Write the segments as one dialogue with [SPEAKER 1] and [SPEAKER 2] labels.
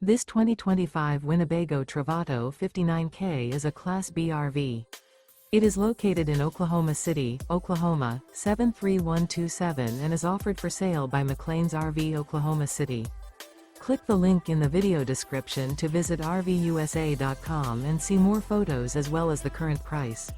[SPEAKER 1] This 2025 Winnebago Travato 59K is a Class B RV. It is located in Oklahoma City, Oklahoma, 73127 and is offered for sale by McClain's RV Oklahoma City. Click the link in the video description to visit RVUSA.com and see more photos as well as the current price.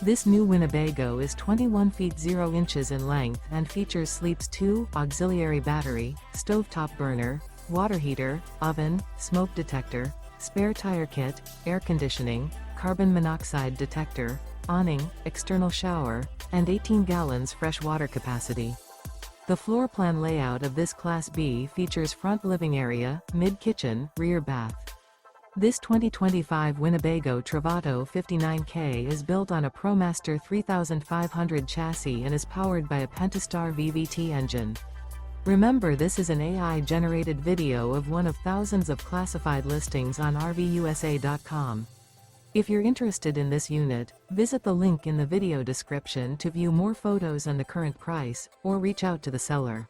[SPEAKER 1] This new Winnebago is 21 feet 0 inches in length and features sleeps 2, auxiliary battery, stovetop burner, water heater, oven, smoke detector, spare tire kit, air conditioning, carbon monoxide detector, awning, external shower, and 18 gallons fresh water capacity. The floor plan layout of this Class B features front living area, mid-kitchen, rear bath. This 2025 Winnebago Travato 59K is built on a ProMaster 3500 chassis and is powered by a Pentastar VVT engine. Remember, this is an AI-generated video of one of thousands of classified listings on RVUSA.com. If you're interested in this unit, visit the link in the video description to view more photos and the current price, or reach out to the seller.